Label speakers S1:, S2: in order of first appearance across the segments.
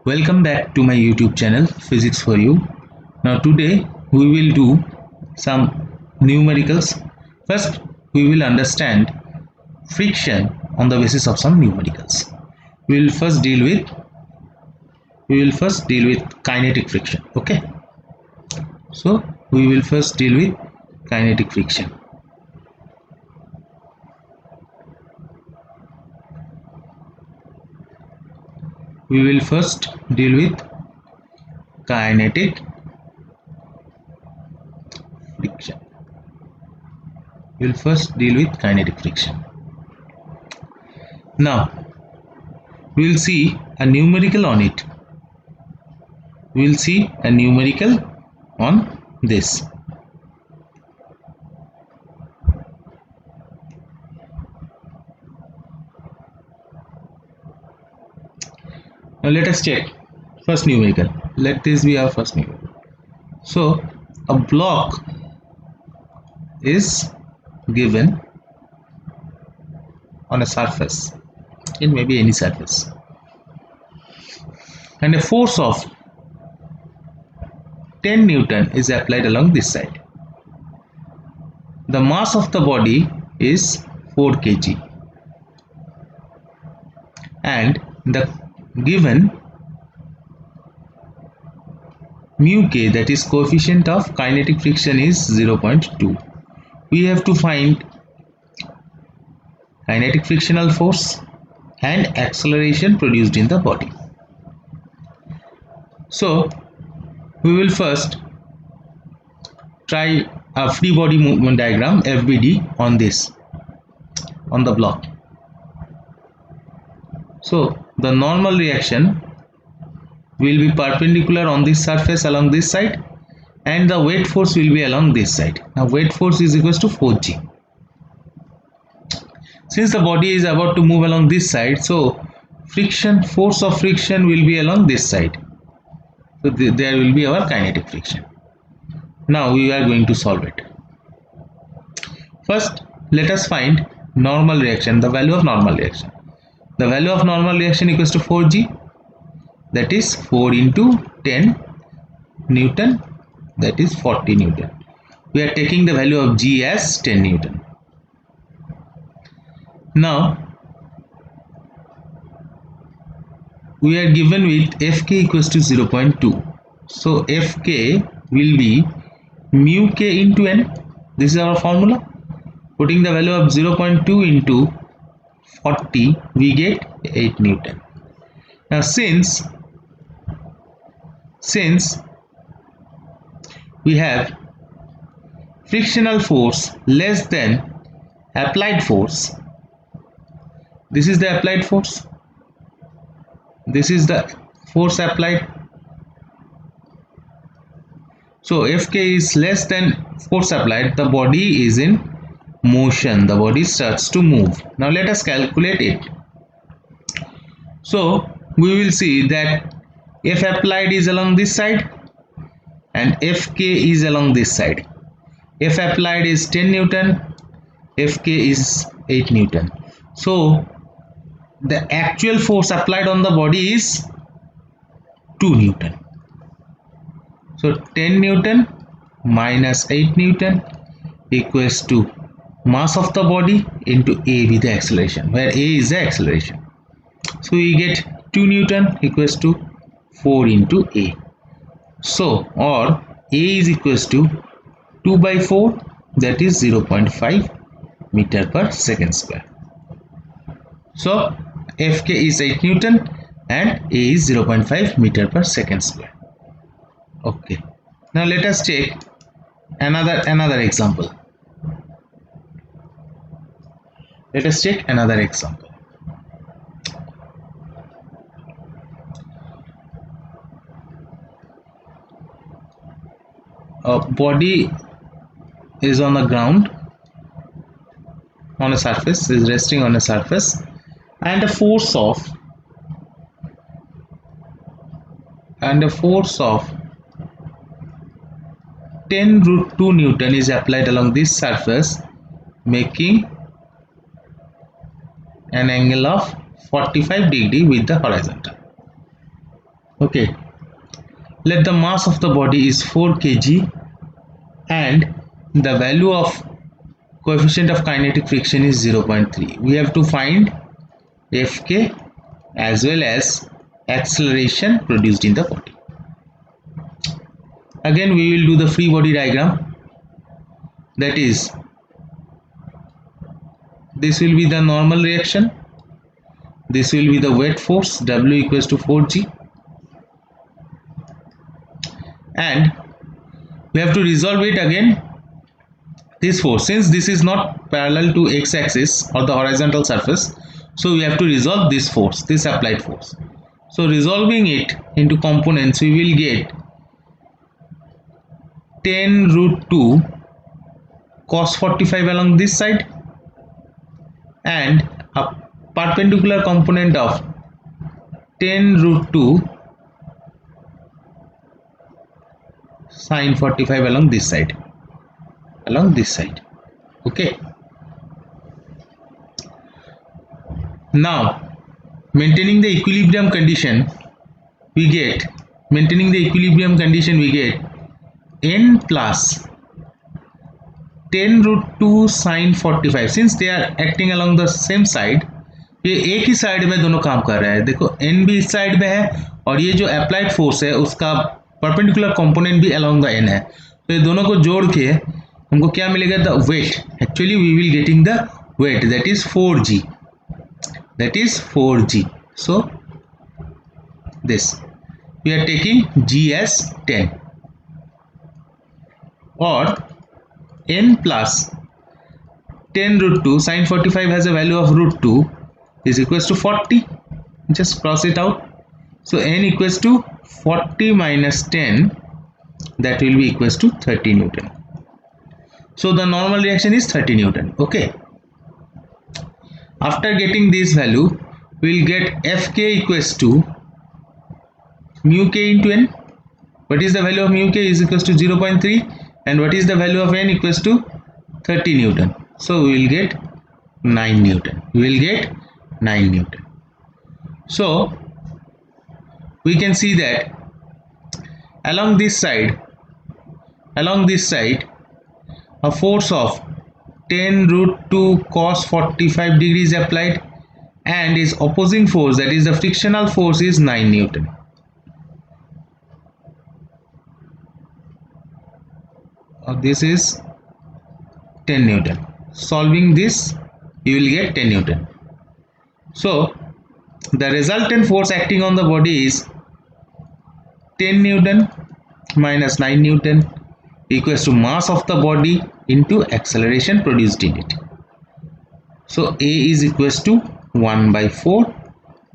S1: Welcome back to my YouTube channel Physics for You. Now today we will do some numericals. First we will understand friction on the basis of some numericals. We will first deal with kinetic friction. Okay, so we will first deal with kinetic friction. We will first deal with kinetic friction. We will first deal with kinetic friction. Now we will see a numerical on it. We will see a numerical on this. Now let us check first numerical. Let this be our first numerical. So a block is given on a surface, it may be any surface, and a force of 10 Newton is applied along this side. The mass of the body is 4 kg and the given mu k, that is coefficient of kinetic friction, is 0.2. We have to find kinetic frictional force and acceleration produced in the body. So we will first try a free body movement diagram FBD on the block. So the normal reaction will be perpendicular on this surface along this side, and the weight force will be along this side. Now weight force is equals to 4g. Since the body is about to move along this side, so force of friction will be along this side. So there will be our kinetic friction. Now we are going to solve it. First let us find normal reaction, the value of normal reaction. The value of normal reaction equals to 4g, that is 4 into 10 Newton, that is 40 Newton. We are taking the value of g as 10 Newton. Now we are given with Fk equals to 0.2. So Fk will be mu k into n. This is our formula. Putting the value of 0.2 into 40, we get 8 Newton. Now since we have frictional force less than applied force, this is the applied force, this is the force applied. So Fk is less than force applied, the body is in motion, the body starts to move. Now let us calculate it. So we will see that F applied is along this side and Fk is along this side. F applied is 10 Newton, Fk is 8 Newton. So the actual force applied on the body is 2 Newton. So 10 Newton minus 8 Newton equals to mass of the body into a with the acceleration, where a is the acceleration. So we get 2 Newton equals to 4 into a. So or a is equals to 2 by 4, that is 0.5 meter per second square. So Fk is 8 Newton and a is 0.5 meter per second square. Okay, now let us take another example. Let us take another example. A body is on the ground, on a surface, is resting on a surface, and a force of 10√2 Newton is applied along this surface, making an angle of 45 degree with the horizontal. Okay, let the mass of the body is 4 kg and the value of coefficient of kinetic friction is 0.3. We have to find Fk as well as acceleration produced in the body. Again we will do the free body diagram. That is, this will be the normal reaction, this will be the weight force W equals to 4g, and we have to resolve it again. This force, since this is not parallel to x-axis or the horizontal surface, so we have to resolve this force, this applied force. So resolving it into components, we will get 10 root 2 cos 45 along this side and a perpendicular component of 10 root 2 sin 45 along this side, okay. Now maintaining the equilibrium condition, we get n plus 10 root 2 sin 45. since they are acting along the same side, ये एक ही side में दोनों काम कर रहा है. देखो n भी इस साइड में है और ये जो अप्लाइड फोर्स है उसका परपेंडिकुलर कंपोनेंट भी अलोंग द n है. तो ये दोनों को जोड़ के हमको क्या मिलेगा? The weight. Actually we will getting the weight, that is 4g. So this we are taking g as 10 or n plus 10 root 2 sin 45 has a value of root 2 is equals to 40. Just cross it out. So n equals to 40 minus 10, that will be equals to 30 Newton. So the normal reaction is 30 Newton. Okay. After getting this value, we will get Fk equals to mu k into n. What is the value of mu k? Is equals to 0.3, and what is the value of n? Equals to 30 Newton. So we will get 9 Newton. So we can see that along this side a force of 10 root 2 cos 45 degrees applied, and its opposing force, that is the frictional force, is 9 Newton. This is 10 Newton. Solving this, you will get 10 Newton. So the resultant force acting on the body is 10 Newton minus 9 Newton equals to mass of the body into acceleration produced in it. So A is equals to 1 by 4,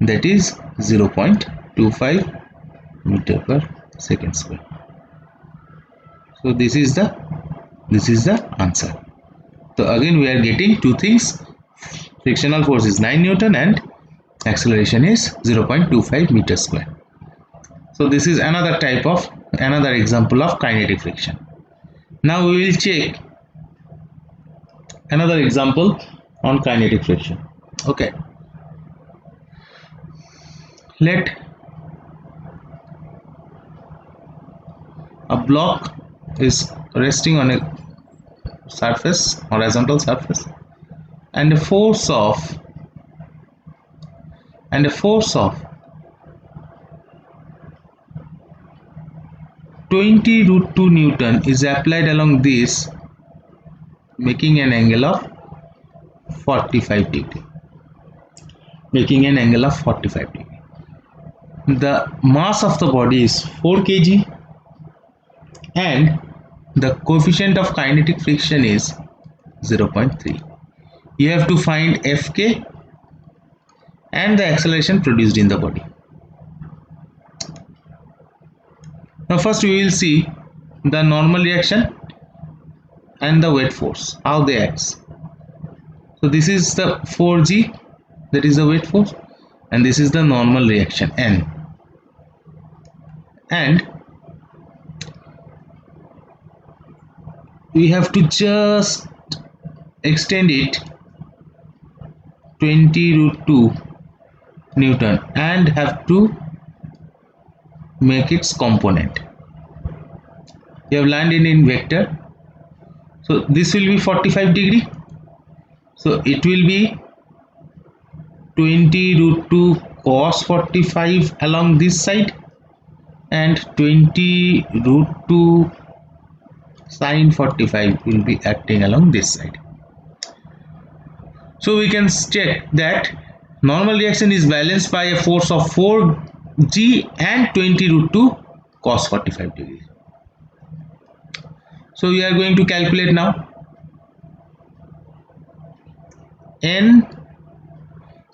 S1: that is 0.25 meter per second square. So this is the answer. So again we are getting two things. Frictional force is 9 Newton and acceleration is 0.25 meter square. So this is another example of kinetic friction. Now we will check another example on kinetic friction. Okay. Let a block is resting on a surface, horizontal surface, and a force of 20 root 2 Newton is applied along this, making an angle of 45 degree. The mass of the body is 4 kg and the coefficient of kinetic friction is 0.3. You have to find Fk and the acceleration produced in the body. Now first we will see the normal reaction and the weight force, how they act. So this is the 4g, that is the weight force, and this is the normal reaction n. And we have to just extend it 20 root 2 Newton and have to make its component. You have landed in vector, so this will be 45 degree, so it will be 20 root 2 cos 45 along this side and 20 root 2 sin 45 will be acting along this side. So we can check that normal reaction is balanced by a force of 4g and 20 root 2 cos 45 degrees. So we are going to calculate now. N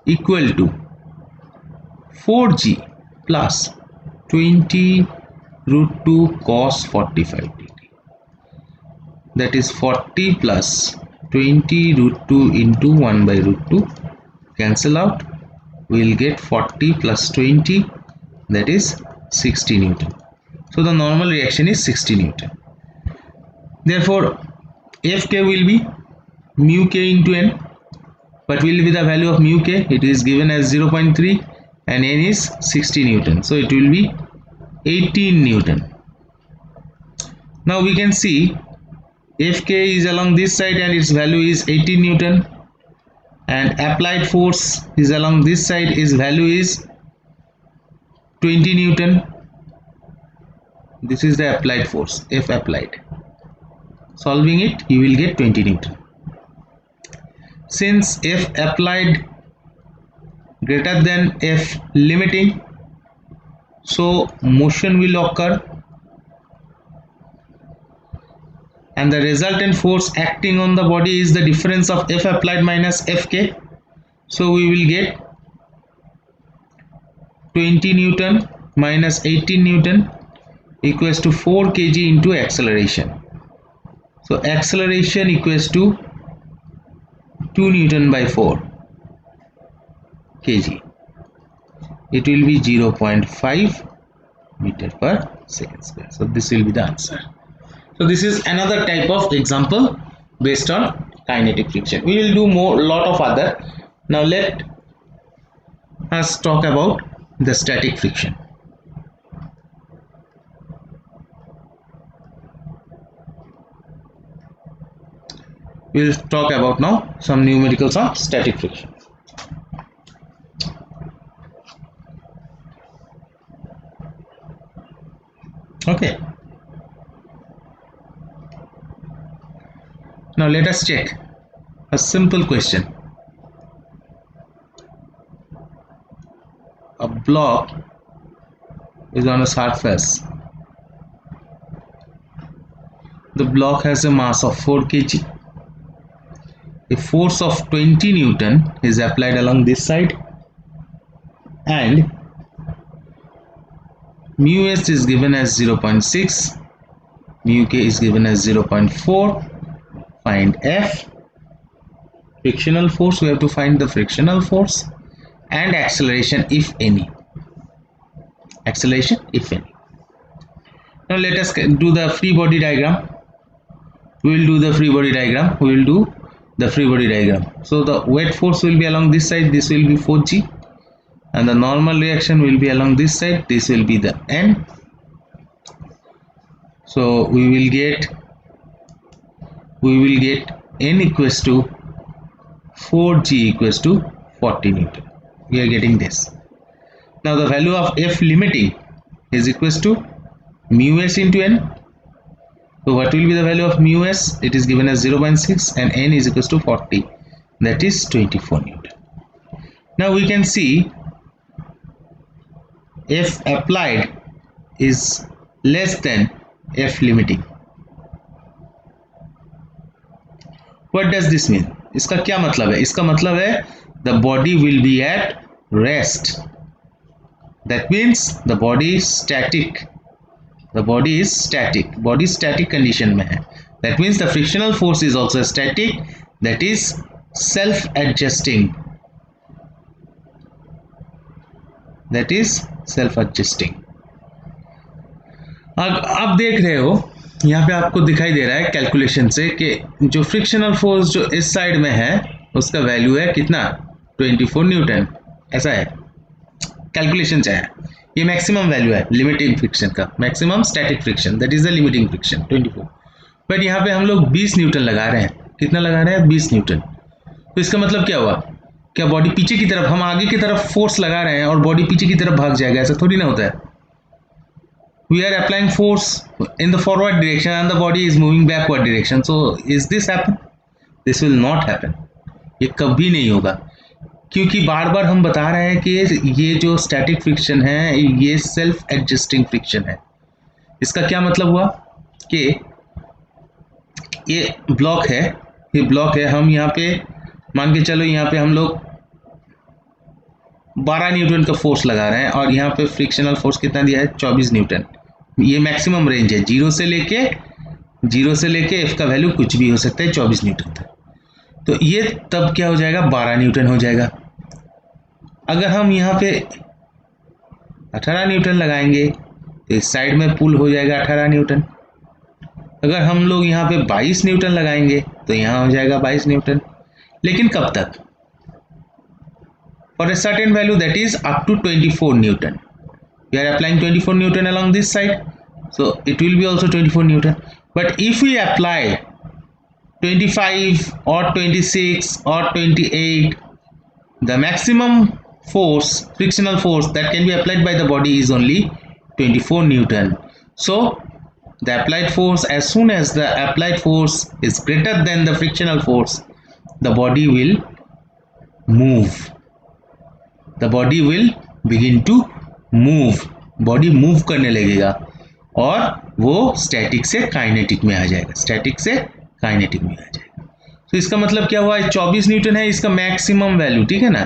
S1: equal to 4g plus 20 root 2 cos 45 degree, that is 40 plus 20 root 2 into 1 by root 2, cancel out, we will get 40 plus 20, that is 60 Newton. So the normal reaction is 60 Newton. Therefore Fk will be mu k into n. What will be the value of mu k? It is given as 0.3 and n is 60 Newton, so it will be 18 Newton. Now we can see Fk is along this side and its value is 18 Newton, and applied force is along this side, its value is 20 Newton. This is the applied force, F applied. Solving it, you will get 20 Newton. Since F applied greater than F limiting, so motion will occur and the resultant force acting on the body is the difference of F applied minus Fk. So we will get 20 Newton minus 18 Newton equals to 4 kg into acceleration. So acceleration equals to 2 Newton by 4 kg. It will be 0.5 meter per second square. So this will be the answer. So this is another type of example based on kinetic friction. We will do lot of other. Now let us talk about the static friction. We will talk about now some numericals on static friction. Okay. Now let us check a simple question. A block is on a surface. The block has a mass of 4 kg. A force of 20 Newton is applied along this side and mu s is given as 0.6, mu k is given as 0.4. Find F. Frictional force, we have to find the frictional force, and acceleration if any. Acceleration if any. Now let us do the free body diagram. We will do the free body diagram. We will do the free body diagram. So the weight force will be along this side, this will be 4g, and the normal reaction will be along this side, this will be the n. So we will get n equals to 4g equals to 40 Newton. We are getting this. Now the value of F limiting is equals to mu s into n. So what will be the value of mu s? It is given as 0.6 and n is equals to 40, that is 24 Newton. Now we can see F applied is less than F limiting. What does this mean? इसका क्या मतलब है? इसका मतलब है the body will be at rest. That means the body is static. The body is static. Body static condition में है. That means the frictional force is also static. That is self-adjusting. That is self-adjusting. आप देख रहे हो यहाँ पे आपको दिखाई दे रहा है कैलकुलेशन से कि जो फ्रिक्शनल फोर्स जो इस साइड में है उसका वैल्यू है कितना 24 न्यूटन, ऐसा है कैलकुलेशन से है. ये मैक्सिमम वैल्यू है लिमिटिंग फ्रिक्शन का, maximum static friction, that is the limiting friction 24। But यहाँ पे हम लोग 20 न्यूटन लगा रहे हैं। कितना लगा रहे हैं? 20 न्यूटन। तो इसका मतलब क्या हुआ? क्या बॉडी पीछे की तरफ, हम आगे की तरफ फोर्स लगा रहे हैं और बॉडी पीछे की तरफ भाग जाएगा? ऐसा थोड़ी ना होता है। We are applying force in the forward direction and the body is moving backward direction. So is this happen? This will not happen. ये कभी नहीं होगा, क्योंकि बार बार हम बता रहे हैं कि ये जो स्टैटिक फ्रिक्शन है ये सेल्फ एडजस्टिंग फ्रिक्शन है। इसका क्या मतलब हुआ कि ये ब्लॉक है, ये ब्लॉक है, हम यहाँ पे मान के चलो यहाँ पे हम लोग 12 न्यूटन का फोर्स लगा रहे हैं और यहाँ पे फ्रिक्शनल फोर्स कितना दिया है? 24 न्यूटन। ये मैक्सिमम रेंज है, जीरो से लेके एफ का वैल्यू कुछ भी हो सकता है 24 न्यूटन तक। तो ये तब क्या हो जाएगा? 12 न्यूटन हो जाएगा। अगर हम यहाँ पे 18 न्यूटन लगाएंगे तो इस साइड में पुल हो जाएगा 18 न्यूटन। अगर हम लोग यहाँ पे 22 न्यूटन लगाएंगे तो यहाँ हो जाएगा 22 न्यूटन। लेकिन कब तक? For a certain value that is up to 24 newton. We are applying 24 newton along this side, so it will be also 24 newton. But if we apply 25 or 26 or 28, the maximum force, frictional force that can be applied by the body is only 24 newton. So the applied force, as soon as the applied force is greater than the frictional force, the body will move. The body will begin to move. Body move करने लगेगा और वो static से kinetic में आ जाएगा, static से kinetic में आ जाएगा। तो इसका मतलब क्या हुआ? 24 न्यूटन है इसका मैक्सिमम वैल्यू, ठीक है ना।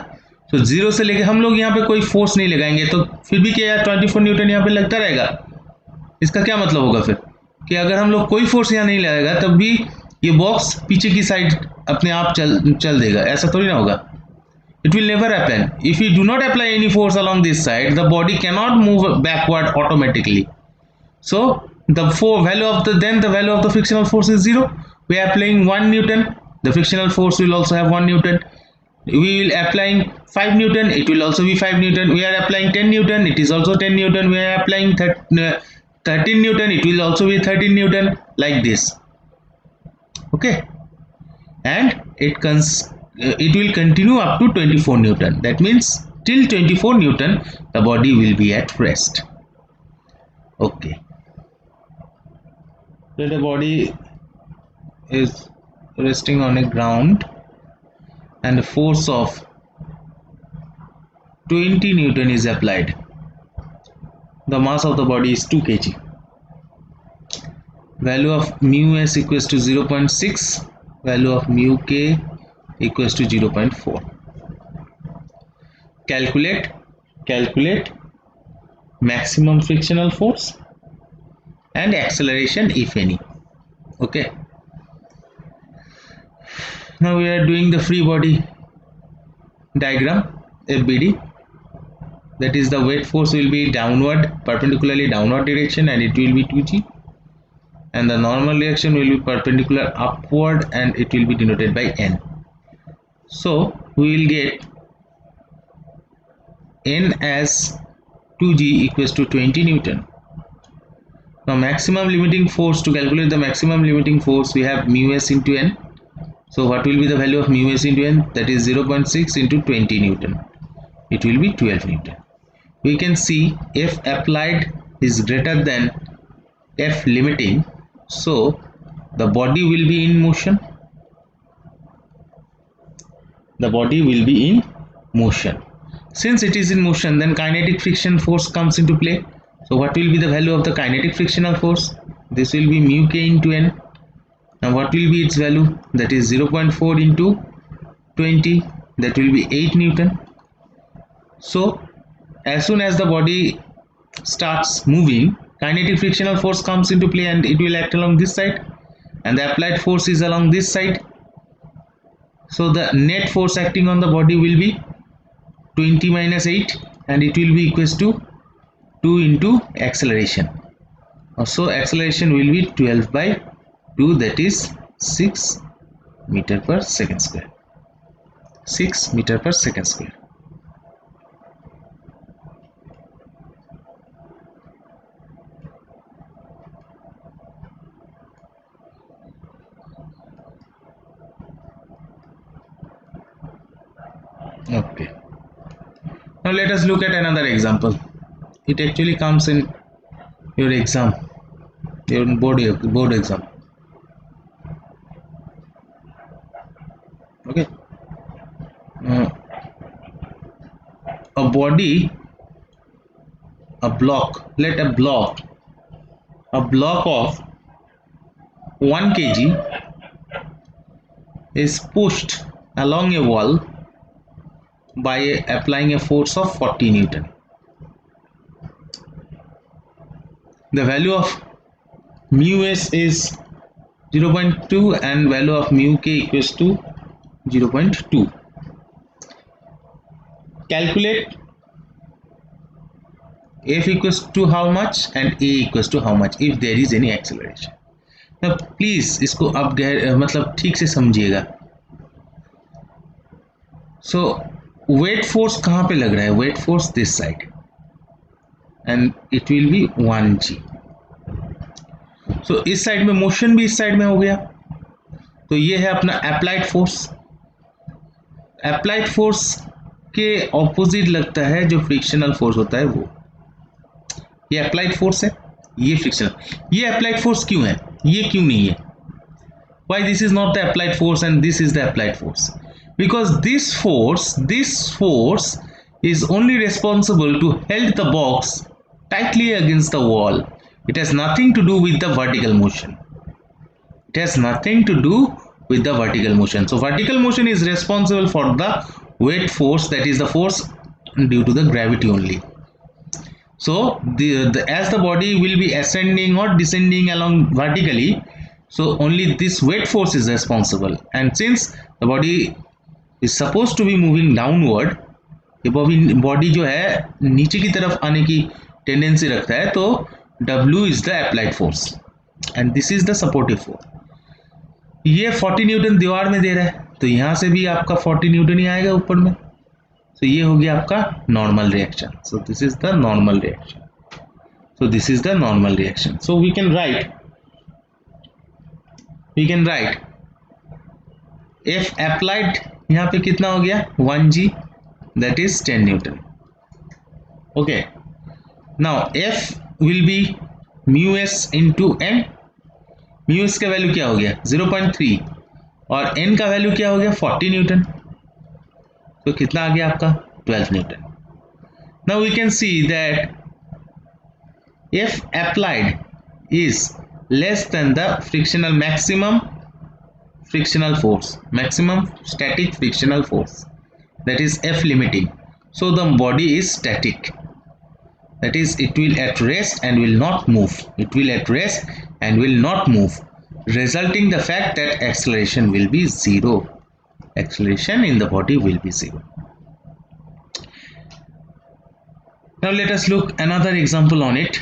S1: तो जीरो से लेके हम लोग यहाँ पे कोई फोर्स नहीं लगाएंगे तो फिर भी क्या यार 24 न्यूटन यहाँ पे लगता रहेगा। इसका क्या मतलब होगा फिर कि अगर हम लोग कोई फोर्स यहाँ नहीं लगाएगा तब भी ये बॉक्स पीछे की साइड अपने आप चल देगा? ऐसा थोड़ी ना होगा। It will never happen. If we do not apply any force along this side, the body cannot move backward automatically. So the value of the frictional force is 0. We are applying 1 Newton. The frictional force will also have 1 Newton. We will applying 5 Newton. It will also be 5 Newton. We are applying 10 Newton. It is also 10 Newton. We are applying 13 Newton. It will also be 13 Newton. Like this. Okay. And it will continue up to 24 Newton. That means till 24 Newton the body will be at rest. Okay. So the body is resting on a ground and a force of 20 Newton is applied. The mass of the body is 2 kg. Value of mu s equals to 0.6. Value of mu k equals to 0.4. Calculate maximum frictional force and acceleration if any. Okay, now we are doing the free body diagram, FBD. That is, the weight force will be downward, perpendicularly downward direction, and it will be 2g, and the normal reaction will be perpendicular upward and it will be denoted by n. So we will get n as 2g equals to 20 Newton. Now maximum limiting force, to calculate the maximum limiting force we have mu s into n. So what will be the value of mu s into n? That is 0.6 into 20 Newton. It will be 12 Newton. We can see F applied is greater than F limiting, so the body will be in motion. The body will be in motion. Since it is in motion, then kinetic friction force comes into play. So what will be the value of the kinetic frictional force? This will be mu k into n. Now what will be its value? That is 0.4 into 20. That will be 8 Newton. So as soon as the body starts moving, kinetic frictional force comes into play and it will act along this side, and the applied force is along this side. So the net force acting on the body will be 20 minus 8, and it will be equals to 2 into acceleration. So acceleration will be 12 by 2, that is 6 meter per second square. 6 meter per second square. Okay. Now let us look at another example. It actually comes in your exam, your board exam. Okay. Uh, a body, a block. Let a block of 1 kg is pushed along a wall by applying a force of 40 Newton. The value of mu s is 0.2 and value of mu k equals to 0.2. Calculate f equals to how much and a equals to how much if there is any acceleration. Now please इसको आप मतलब ठीक से समझिएगा. So weight force कहाँ पे लग रहा है? Weight force this side and it will be 1g. So इस साइड में मोशन भी इस साइड में हो गया. तो ये है अपना अप्लाइड फोर्स. अप्लाइड फोर्स के ऑपोजिट लगता है जो फ्रिक्शनल फोर्स होता है वो. ये अप्लाइड फोर्स है, ये फ्रिक्शनल. ये अप्लाइड फोर्स क्यों है, ये क्यों नहीं है? Why this is not the applied force and this is the applied force? Because this force is only responsible to hold the box tightly against the wall. It has nothing to do with the vertical motion. It has nothing to do with the vertical motion. So vertical motion is responsible for the weight force, that is the force due to the gravity only. So as the body will be ascending or descending along vertically, so only this weight force is responsible. And since the body is supposed to be moving downward, ये body जो है नीचे की तरफ आने की tendency रखता है, तो W is the applied force and this is the supportive force. ये 40 न्यूटन दीवार में दे रहा है, तो यहाँ से भी आपका 40 न्यूटन ही आएगा ऊपर में. तो ये हो गया आपका normal reaction. So this is the normal reaction. So this is the normal reaction. So we can write F applied यहाँ पे कितना हो गया 1g, that is 10 Newton. Okay. Now F will be mu s into n. mu s का value क्या हो गया 0.3 और n का वैल्यू क्या हो गया 40 न्यूटन. तो कितना आ गया आपका 12 newton. Now we can see that if applied is less than the maximum frictional force, maximum static frictional force, that is F limiting, so the body is static, that is it will at rest and will not move. It will at rest and will not move, resulting the fact that acceleration will be zero. Acceleration in the body will be zero. Now let us look another example on it.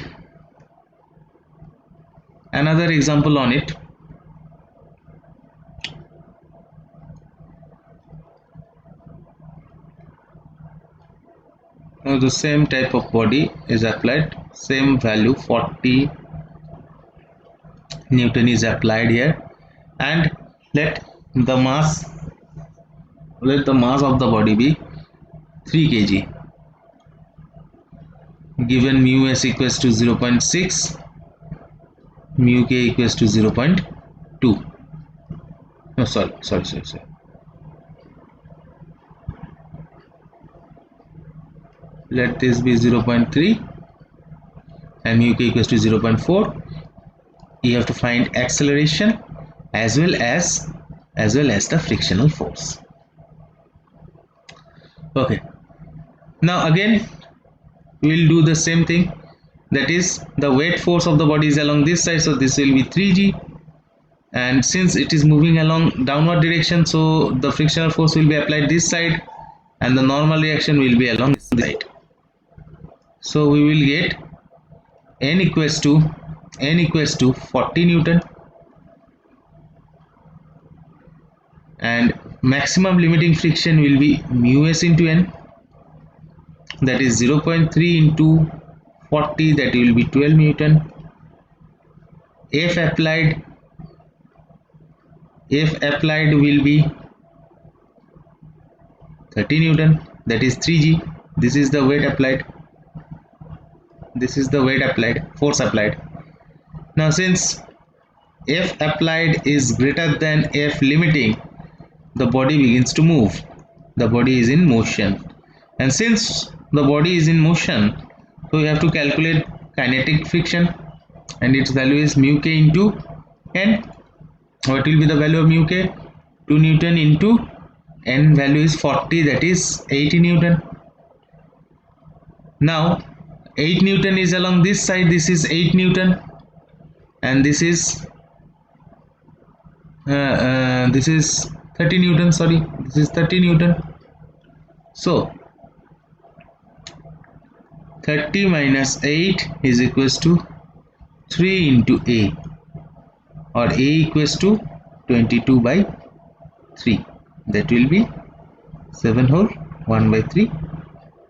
S1: Now the same type of body is applied, same value 40 Newton is applied here, and let the mass of the body be 3 kg. Given mu s equals to 0.6, mu k equals to 0.2. No, sorry. Let this be 0.3 and mu k equals to 0.4. You have to find acceleration as well as the frictional force. Okay. Now again we will do the same thing, that is the weight force of the body is along this side, so this will be 3g, and since it is moving along downward direction, so the frictional force will be applied this side and the normal reaction will be along this side. So we will get n equals to 40 Newton and maximum limiting friction will be mu s into n, that is 0.3 into 40, that will be 12 Newton. F applied will be 30 Newton, that is 3g. This is the weight applied. This is the weight applied, force applied. Now since F applied is greater than F limiting, the body begins to move. The body is in motion, and since the body is in motion, so we have to calculate kinetic friction, and its value is mu k into n. What will be the value of mu k? 2 Newton into n value is 40, that is 80 Newton. Now 8 Newton is along this side, this is 8 Newton, and this is 30 Newton, sorry, this is 30 Newton. So 30 minus 8 is equals to 3 into A, or A equals to 22 by 3, that will be 7 whole 1 by 3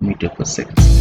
S1: meter per second.